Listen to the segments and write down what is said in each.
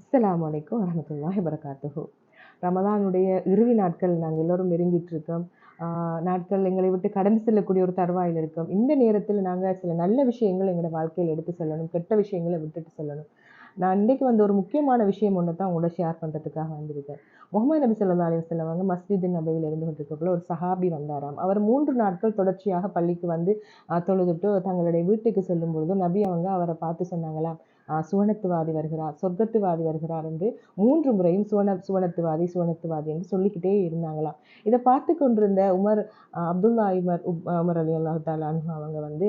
அஸ்ஸலாமு அலைக்கும் வரஹ்மத்துல்லாஹி வபரகாத்துஹு. ரமலானுடைய இறுதி நாட்கள் நாங்கள் எல்லோரும் நெருங்கிட்டு இருக்கோம். நாட்கள் எங்களை விட்டு கடந்து செல்லக்கூடிய ஒரு தருவாயில் இருக்கோம். இந்த நேரத்தில் நாங்கள் சில நல்ல விஷயங்கள் எங்களோட வாழ்க்கையில் எடுத்து செல்லணும், கெட்ட விஷயங்களை விட்டுட்டு செல்லணும். நான் இன்னைக்கு வந்து ஒரு முக்கியமான விஷயம் ஒன்று தான் உங்களோட ஷேர் பண்ணுறதுக்காக வந்திருக்கேன். முகமது நபி ஸல்லல்லாஹு அலைஹி வஸல்லம் அவங்க மஸ்ஜித் நபவியில் இருந்து கொண்டிருக்கக்குள்ள ஒரு சஹாபி வந்தாராம். அவர் 3 நாட்கள் தொடர்ச்சியாக பள்ளிக்கு வந்து தொழுதுட்டு தங்களுடைய வீட்டுக்கு செல்லும் பொழுது நபி அவங்க அவரை பார்த்து சொன்னாங்களாம், சுவனத்துவாதி வருகிறார், சொர்க்கத்துவாதி வருகிறார் என்று 3 முறையும் சுவனத்துவாதி சுவனத்துவாதி என்று சொல்லிக்கிட்டே இருந்தாங்களாம். இதை பார்த்து கொண்டிருந்த அப்துல்லா உமர் அலி அல்லாஹு தாலா அன்ஹு அவங்க வந்து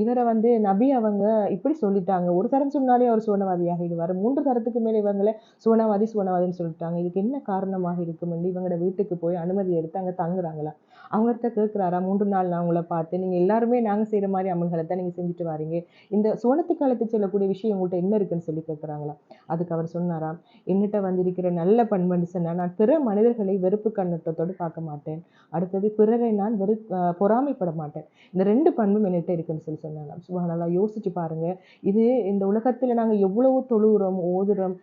இவரை வந்து நபி அவங்க இப்படி சொல்லிட்டாங்க, ஒரு தரம் சொன்னாலே அவர் சுவனவாதியாக இடுவார், 3 தரத்துக்கு மேலே இவங்களை சுவனவாதின்னு சொல்லிட்டாங்க, இதுக்கு என்ன காரணமாக இருக்கும் என்று இவங்களோட வீட்டுக்கு போய் அனுமதி எடுத்து அங்கே தங்குறாங்களா. அவங்கள்ட்ட கேட்குறாரா, 3 நாள் நான் உங்களை பார்த்து நீங்கள் எல்லாருமே நாங்கள் செய்கிற மாதிரி அமல்களை தான் நீங்கள் செஞ்சுட்டு வாரீங்க, இந்த சுவனத்துக்கு அழைத்து செல்லக்கூடிய விஷயம் உங்கள்கிட்ட என்ன இருக்குன்னு சொல்லி கேட்குறாங்களா. அதுக்கு அவர் சொன்னாராம், என்னிட்ட வந்திருக்கிற நல்ல பண்புன்னு சொன்னால் நான் பிற மனிதர்களை வெறுப்பு கண்ணோட்டத்தோடு பார்க்க மாட்டேன், அடுத்தது பிறரை நான் பொறாமைப்பட மாட்டேன், இந்த 2 பண்பும் என்னிட்ட இருக்குன்னு சொல்லி சொன்னாங்க. சுப்ஹானல்லாஹ், யோசிச்சு பாருங்க. இது இந்த உலகத்தில் நாங்கள் எவ்வளவு தொழுகிறோம், ஓதுறோம்,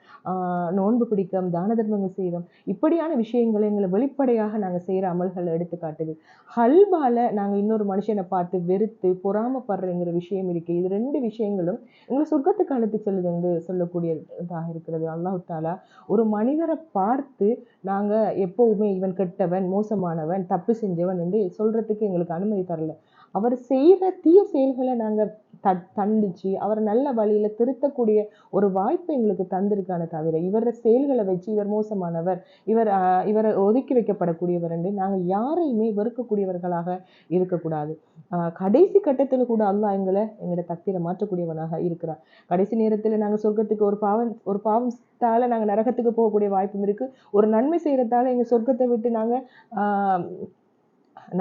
நோன்பு பிடிக்கிறோம், தான தர்மங்கள் செய்கிறோம், இப்படியான விஷயங்களை எங்களை வெளிப்படையாக நாங்கள் செய்கிற அமல்களை எடுத்து காட்டுது. ஹல்பால நாங்கள் இன்னொரு மனுஷனை பார்த்து வெறுத்து பொறாமப்படுறங்கிற விஷயம் இருக்கு. இது 2 விஷயங்களும் எங்களை சொர்க்கத்துக்கு அழைத்து செல்லுது என்று சொல்லக்கூடியதாக இருக்கிறது. அல்லாஹ் தாலா ஒரு மனிதரை பார்த்து நாங்க எப்பவுமே இவன் கெட்டவன், மோசமானவன், தப்பு செஞ்சவன் என்று சொல்றதுக்கு எங்களுக்கு அனுமதி தரல. அவர் செய்கிற தீய செயல்களை நாங்கள் தண்டிச்சு அவரை நல்ல வழியில திருத்தக்கூடிய ஒரு வாய்ப்பை எங்களுக்கு தந்திருக்கான தவிர இவர செயல்களை வச்சு இவர் மோசமானவர், இவரை ஒதுக்கி வைக்கப்படக்கூடியவர் என்று நாங்கள் யாரையுமே வெறுக்கக்கூடியவர்களாக இருக்கக்கூடாது. கடைசி கட்டத்தில் கூட அல்லாஹ் எங்களோட தக்தீரை மாற்றக்கூடியவனாக இருக்கிறார். கடைசி நேரத்தில் நாங்கள் சொர்க்கத்துக்கு ஒரு பாவத்தால நாங்கள் நரகத்துக்கு போகக்கூடிய வாய்ப்பும் இருக்கு, ஒரு நன்மை செய்யறதால எங்க சொர்க்கத்தை விட்டு நாங்கள்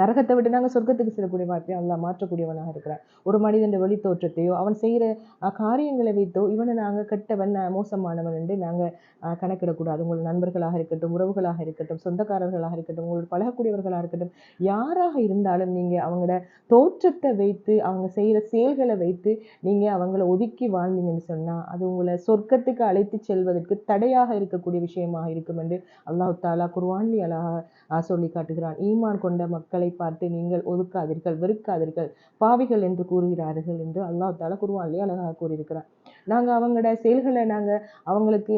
நரகத்தை விட்டு நாங்கள் சொர்க்கத்துக்கு செல்லக்கூடிய வாய்ப்பை அல்லாஹ் மாற்றக்கூடியவனாக இருக்கிறார். ஒரு மனிதன் வெளி தோற்றத்தையோ அவன் செய்கிற காரியங்களை வைத்தோ இவனை நாங்கள் கெட்டவன், மோசமானவன் என்று நாங்கள் கணக்கிடக்கூடாது. உங்கள் நண்பர்களாக இருக்கட்டும், உறவுகளாக இருக்கட்டும், சொந்தக்காரர்களாக இருக்கட்டும், உங்களோட பழகக்கூடியவர்களாக இருக்கட்டும், யாராக இருந்தாலும் நீங்கள் அவங்களோட தோற்றத்தை வைத்து அவங்க செய்கிற செயல்களை வைத்து நீங்கள் அவங்கள ஒதுக்கி வாழ்ந்தீங்கன்னு சொன்னால் அது உங்களை சொர்க்கத்துக்கு அழைத்து செல்வதற்கு தடையாக இருக்கக்கூடிய விஷயமாக இருக்கும் என்று அல்லாஹ் தாலா குர்ஆன்லி அழகாக சொல்லி காட்டுகிறான். ஈமான் கொண்ட மக்களை பார்த்து நீங்கள் ஒதுக்காதீர்கள், வெறுக்காதீர்கள், பாவிகள் என்று கூறுகிறார்கள் என்று அல்லாஹ் தாலா குர்ஆன்லி அழகாக கூறியிருக்கிறார். நாங்கள் அவங்களோட செயல்களை அவங்களுக்கு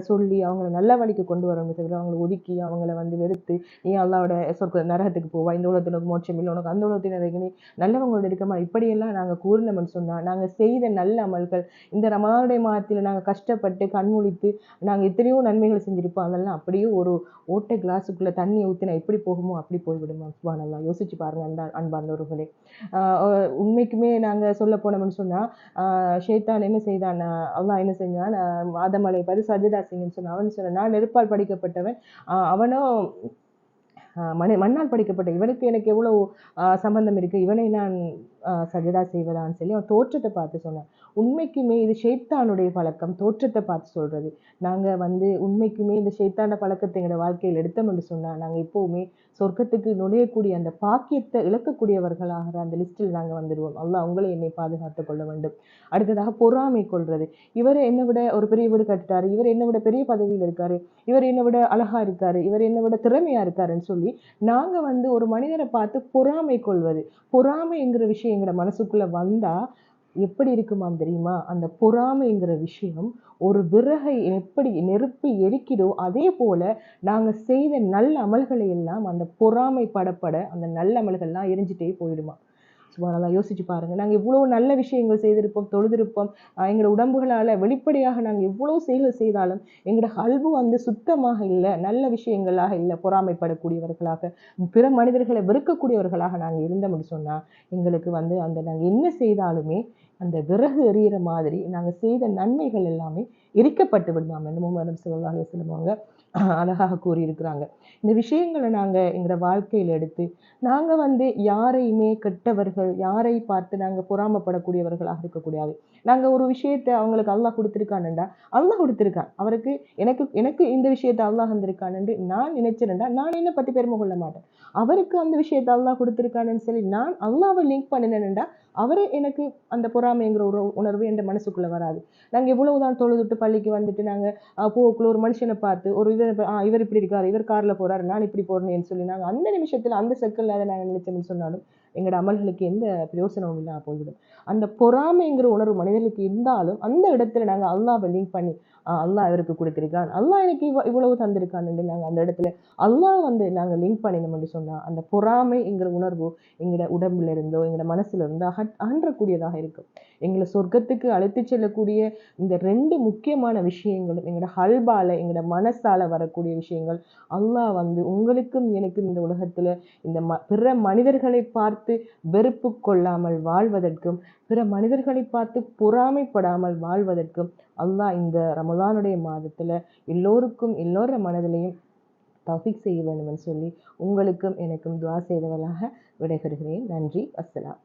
சொல்லி அவங்கள நல்ல வழிக்கு கொண்டு வரவங்க தவிர அவங்களை ஒதுக்கி அவங்கள வெறுத்து நீ அல்லாவோட சொர்க்க நரகத்துக்கு போவா, இந்த உலகத்திற்கு மோட்சம் இல்லை, உனக்கு அந்த உலகத்தினருக்கு நீ நல்லவங்களோட இருக்கமா, இப்படியெல்லாம் நாங்கள் கூறினோம்னு சொன்னால் நாங்கள் செய்த நல்ல அமல்கள் இந்த ரமலானுடைய மாதத்தில் நாங்கள் கஷ்டப்பட்டு கண்முழித்து நாங்கள் எத்தனையோ நன்மைகள் செஞ்சிருப்போம், அதெல்லாம் அப்படியே ஒரு ஓட்டை கிளாஸுக்குள்ள தண்ணியை ஊற்றினா எப்படி போகுமோ அப்படி போய்விடுமா. சுப்ஹானல்லாஹ், யோசிச்சு பாருங்க அந்த அன்பார்ந்தவர்களே. உண்மைக்குமே நாங்கள் சொல்ல போனோம்னு சொன்னால் ஷைத்தான் என்ன செய்தான், அல்லாஹ் என்ன செஞ்சான், ஆதம் அலைஹி பார்த்து சஜதா செய்யுன்னு சொன்னான். அவன் சொன்னான், நான் நெருப்பால் படிக்கப்பட்டவன், அவனும் மண்ணால் படிக்கப்பட்ட, இவனுக்கு எனக்கு எவ்வளவு சம்பந்தம் இருக்கு, இவனை நான் சஜதா செய்வதான்னு சொல்லி அவன் தோற்றத்தை பார்த்து சொன்னான். உண்மைக்குமே இது ஷைத்தானுடைய பழக்கம், தோற்றத்தை பார்த்து சொல்றது. நாங்கள் உண்மைக்குமே இந்த ஷைத்தான பழக்கத்தை எங்களோட வாழ்க்கையில் எடுத்தோம் என்று சொன்னால் நாங்கள் எப்போவுமே சொர்க்கத்துக்கு நுழையக்கூடிய அந்த பாக்கியத்தை இழக்கக்கூடியவர்களாக அந்த லிஸ்டில் நாங்கள் வந்துடுவோம். அல்லாஹ் உங்களை என்னை பாதுகாத்து கொள்ள வேண்டும். அடுத்ததாக பொறாமை கொள்றது. இவர் என்னை விட ஒரு பெரிய வீடு கட்டுட்டாரு, இவர் என்னை விட பெரிய பதவியில் இருக்காரு, இவர் என்னை விட அழகா இருக்காரு, இவர் என்னை விட திறமையா இருக்காருன்னு சொல்லி நாங்கள் ஒரு மனிதரை பார்த்து பொறாமை கொள்வது. பொறாமைங்கிற விஷயம் எங்களோட மனசுக்குள்ள வந்தா எப்படி இருக்குமாம் தெரியுமா, அந்த பொறாமைங்கிற விஷயம் ஒரு விறகை எப்படி நெருப்பி எரிக்கிறோ அதே போல நாங்கள் செய்த நல்ல அமல்களை எல்லாம் அந்த பொறாமை படப்பட அந்த நல்ல அமல்கள்லாம் எரிஞ்சிட்டே போயிடுமா. சுப்ஹானல்லாஹ், யோசிச்சு பாருங்க. நாங்கள் இவ்வளோ நல்ல விஷயங்கள் செய்திருப்போம், தொழுதிருப்போம், எங்களோட உடம்புகளால் வெளிப்படையாக நாங்கள் எவ்வளோ செயல்கள் செய்தாலும் எங்களோட கல்பு சுத்தமாக இல்லை, நல்ல விஷயங்களாக இல்லை, பொறாமைப்படக்கூடியவர்களாக பிற மனிதர்களை வெறுக்கக்கூடியவர்களாக நாங்கள் இருந்தோம்னு சொன்னால் எங்களுக்கு அந்த நாங்கள் என்ன செய்தாலுமே அந்த விறகு எறிகிற மாதிரி நாங்கள் செய்த நன்மைகள் எல்லாமே எரிக்கப்பட்டு விடுமாம் என்று முஹம்மது ஸல்லல்லாஹு அலைஹி வஸல்லம் அவங்க அழகாக கூறியிருக்கிறாங்க. இந்த விஷயங்களை நாங்கள் எங்களோட வாழ்க்கையில் எடுத்து நாங்கள் யாரையுமே கெட்டவர்கள், யாரை பார்த்து நாங்கள் பொறாமப்படக்கூடியவர்களாக இருக்கக்கூடாது. நாங்கள் ஒரு விஷயத்தை அவங்களுக்கு அல்லாஹ் கொடுத்துருக்கானுண்டா அல்லாஹ் கொடுத்துருக்கான், அவருக்கு எனக்கு இந்த விஷயத்தை அல்லாஹ் வந்திருக்கான்னு நான் நினைச்சிருந்தா நான் என்னை பற்றி பெருமை கொள்ள மாட்டேன். அவருக்கு அந்த விஷயத்தை அல்லாஹ் கொடுத்துருக்கானுன்னு சொல்லி நான் அல்லாவை லிங்க் பண்ணினேன்டா அவரு எனக்கு அந்த பொறாமைங்கிற ஒரு உணர்வு என் மனசுக்குள்ள வராது. நாங்க எவ்வளவுதான் தொழுதுட்டு பள்ளிக்கு வந்துட்டு நாங்க போக்குள்ள ஒரு மனுஷனை பார்த்து ஒரு இவர் இப்படி இருக்காரு, இவர் கார்ல போறாரு, நான் இப்படி போறேன்னு சொல்லி நாங்க அந்த நிமிஷத்துல அந்த செகண்ட்ல அதை நாங்க நினைச்சோம்னு சொன்னாலும் எங்களோட அமல்களுக்கு எந்த பிரயோசனமும் இல்லாம போய்விடும். அந்த பொறாமைங்கிற உணர்வு மனிதர்களுக்கு இருந்தாலும் அந்த இடத்துல நாங்க அல்லாஹ்வை லிங்க் பண்ணி அல்லாஹ் இவருக்கு கொடுத்திருக்கான், அல்லாஹ் எனக்கு இவ்வளவு தந்திருக்கான்னு நாங்க அந்த இடத்துல அல்லாஹ் நாங்க லிங்க் பண்ணினோம்னு சொன்னா அந்த பொறாமைங்கிற உணர்வு எங்களோட உடம்புல இருந்தோ எங்களோட மனசுல இருந்தோ அகன்றக்கூடியதாக இருக்கும். எங்களை சொர்க்கத்துக்கு அழைத்து செல்லக்கூடிய இந்த 2 முக்கியமான விஷயங்களும் எங்களோட ஹல்பால எங்களோட மனசால வரக்கூடிய விஷயங்கள். அல்லாஹ் உங்களுக்கும் எனக்கும் இந்த உலகத்துல இந்த பிற மனிதர்களை பார்த்து வெறுப்பு கொள்ளாமல் வாழ்வதற்கும் பிற மனிதர்களை பார்த்து பொறாமைப்படாமல் வாழ்வதற்கும் அல்லாஹ் இந்த ரமலானுடைய மாதத்துல எல்லோருக்கும் எல்லோர மனதிலையும் தௌஃபீக் செய்ய வேண்டும் என்று சொல்லி உங்களுக்கும் எனக்கும் துஆ செய்தவளாக விடைபெறுகிறேன். நன்றி. அஸ்ஸலாம்.